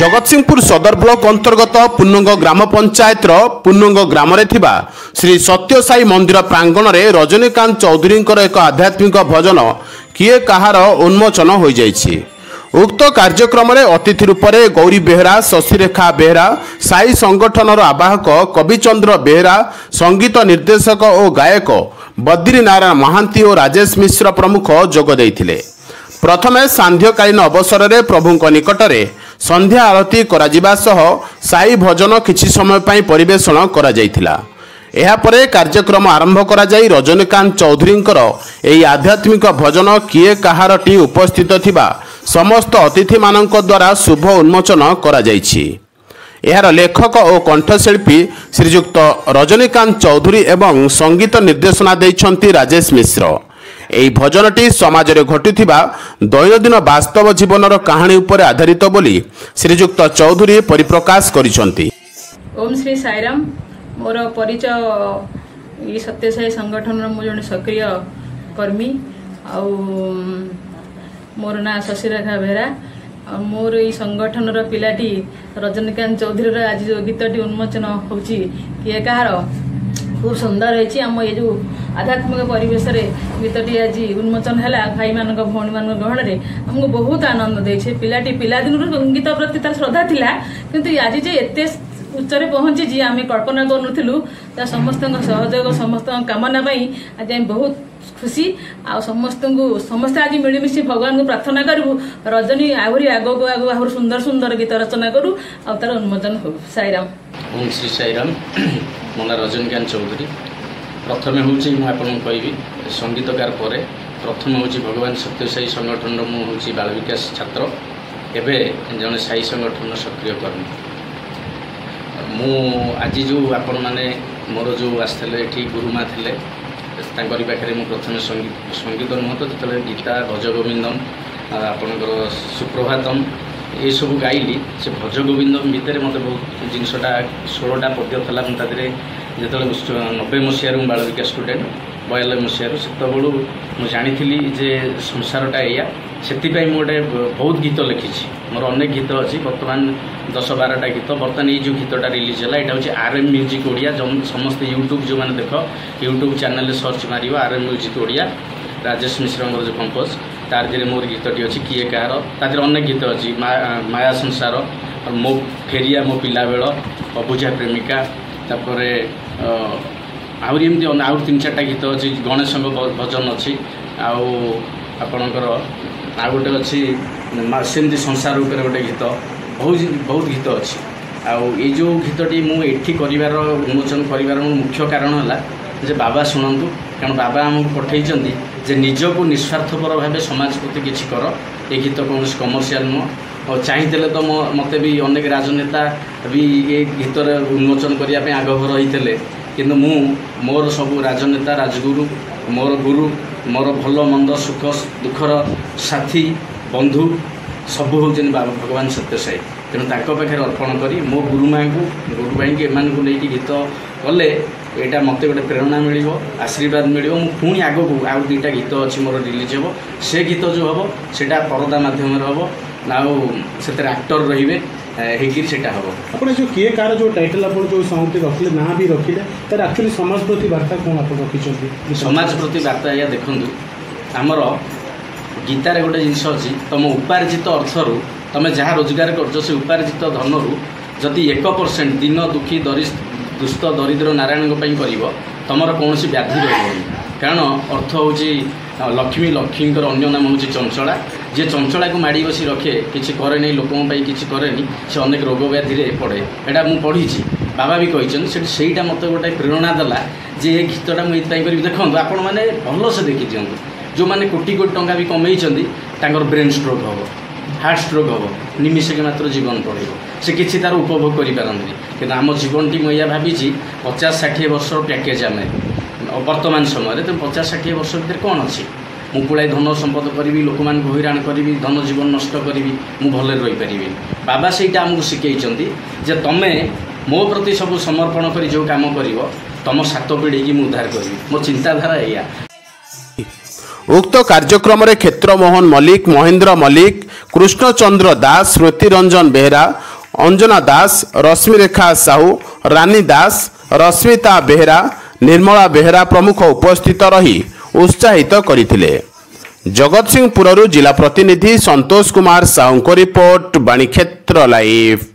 जगतसिंहपुर सदर ब्लॉक अंतर्गत पुन्नंग ग्राम पंचायत पुन्नंग ग्राम श्री सत्यसाई मंदिर प्रांगण में रजनीकांत चौधरी एक आध्यात्मिक भजन किए कहार उन्मोचन हो जाइछि। उक्त कार्यक्रम में अतिथि रूप में गौरी बेहरा, शशिरेखा बेहरा, साई संगठन आवाहक कविचंद्र बेहरा, संगीत निर्देशक और गायक बद्रीनारायण महांती और राजेश मिश्र प्रमुख जोग देइथिले। प्रथमे सांध्यकालीन अवसर में प्रभु निकट में संध्या आरती करा सह साई भजन किछि समय पई परिवेषण करा जायथिला। एहा परे कार्यक्रम आरंभ करा जाई रजनीकांत चौधरींकर एही आध्यात्मिक भजन किए कहारटी उपस्थित थिबा समस्त अतिथि मानक द्वारा शुभ उन्मोचन करा जायछि। एहार लेखक और कंठशिल्पी श्रीजुक्त रजनीकांत चौधरी एवं संगीत निर्देशना दैछंती राजेश मिश्र। एही भजनटी समाज रे घटुथिबा दैनंदिन वास्तव जीवनर कहानी उपर आधारित बोली श्रीजुक्त चौधरी परिप्रकाश करिसंती। ओम श्री साईराम। मोर परिचय सत्यसाई संगठन मु जने सक्रिय कर्मी आ मोर ना शशिरेखा बेहरा। मोर ई संगठन पिलाटी रजनीकांत चौधरी आज जो गीतटी उन्मोचन होची किए कहार खूब सुंदर है। आम ये जो आध्यात्मिक परिवेश गीतटी आज उन्मोचन है भाई मान भौणी मान गहन में आमको बहुत आनंद दे। पिलाटी पिलादिन गीत प्रति तार श्रद्धा थिला किंतु आज जे एते उच्चरे पहुंची जी आम कल्पना करूँ समस्त सहयोग समस्त कामना आज आम बहुत खुशी आ समस्त आज मिलमिशी भगवान को प्रार्थना करूँ रजनी आहरी आगो आगो आहरी सुंदर सुंदर गीत रचना करूँ आ तार उन्मोचन हो। साईराम। ओम श्री साईराम। मो ना रजनीकांत चौधरी। प्रथम हूँ मुझे कहि संगीतकार पर प्रथम हूँ भगवान सत्यसाई संगठन मुझे बाल विकास छात्र एवं जड़े साई संगठन सक्रिय कर्मी। मु आज जो आपण मैंने मोर जो आसते ये गुरुमा थे पाखे मुझे प्रथम संगीत नुह तो जो गीता भज गोविंदम आपणकर सुप्रभातम ये सब गाइली से भज गोविंदम भितर मत बहुत जिनसा 16टा पद्य था मुझे जो 90 मसीह बाल विकास स्टूडेंट 92 मसीह से जानी जे संसारटा या से गोटे बहुत गीत लिखी मोर अनेक गीत अच्छी बर्तमान 10-12टा गीत बर्तमान ये जो गीतटा रिलीज है यहाँ हूँ RM म्यूजिक ओडिया समस्त यूट्यूब जो मैंने देख यूट्यूब चैनल सर्च मार RM म्यूजिक ओडिया राजेश मिश्र जो कंपोज तार देहरे मोर गीतटी अच्छी किए कहार तार अनेक गीत अच्छी माया संसार मो फेरिया मो पिला बेल अबुझा प्रेमिका तापर आहरी एमती आउ 3-4टा गीत अच्छी गणेश भजन अच्छी आपणकर आ गोटे अच्छी सेमती संसार उपर गोटे गीत बहुत गीत अच्छी ये जो गीतटी मुझे कर उन्मोचन कर मुख्य कारण है जे बाबा शुणु कारण बाबा आमको पठे जे निजको निस्वार्थपर भाव समाज प्रति किसी कर ये गीत कौन कमर्शियल नुह और चाहिए तो मत भी अनेक राजनेता भी ये गीत उन्मोचन करने आग्रह रही किंतु मोर सब राजनेता राजगुरु मोर गुरु मोर भल मंद सुख दुखर साथी बंधु सब हूँ भगवान सत्यसाई तेणु पाखे अर्पण करी मो गुरुमा को नहीं गीत कले यहाँ मत गोटे प्रेरणा मिल आशीर्वाद मिल पुणी आग को आउ 2टा गीत अच्छी मोर रिलीज हे से गीत जो हम से पर्दा मध्यम हम से आक्टर रे सेटा हम अपने जो किए कार जो टाइटल आप जो सॉन्ग रखिले ना भी रखिले तार एक्चुअली समाज प्रति वार्ता कौन आप रखी समाज प्रति वार्ता या देखूँ आमर गीतार गोटे जिनस अच्छी तुम उपार्जित अर्थर तुम जहाँ रोजगार कर से उपार्जित धनरू जदि 1% दिन दुखी दुस्त दरिद्र नारायण कर तुम कौन व्याधि रही कारण अर्थ हूँ लक्ष्मी लक्ष्मीकर अन्य नाम हूँ चंचला जे चंचला को माड़ी बसी रखे किसी करे नहीं लोकों किसी करे नहीं से अनेक रोग व्याधि पड़े यहाँ मुझे पढ़ी बाबा भी कहते से मत गोटे प्रेरणा देला जे ये गीतटा मुझे करी देखो आपण मैंने भल से देखी दिखाँ जो मैंने कोटी कोटी टंका भी कमई ब्रेन स्ट्रोक हम हार्ट स्ट्रोक हम निमिषके मात्र जीवन पड़े से किसी तार उपभोग करें कि आम जीवन टी मुझे भावी 50-60 वर्ष पैकेज आम वर्तमान समय तो 50-60 वर्ष भर कौन अच्छी मु पुଳାଏ धन संपद करी लोक मान हईराण करी धन जीवन नष्ट करी मु भले रहीपरि बाबा सेटा आमको शिखई जे तुमे मो प्रति सब समर्पण कर जो काम कर तुम 7 पीढ़ी की उद्धार करी मो चिंताधारा या। उक्त कार्यक्रम में क्षेत्रमोहन मल्लिक, महेंद्र मल्लिक, कृष्णचंद्र दास, स्मृति रंजन बेहरा, अंजना दास, रश्मिरेखा साहू, रानी दास, रश्मिता बेहरा, निर्मला बेहरा प्रमुख उपस्थित रही उत्साहित करथिले। जगतसिंहपुर जिला प्रतिनिधि संतोष कुमार साहू को रिपोर्ट, बाणीक्षेत्र लाइव।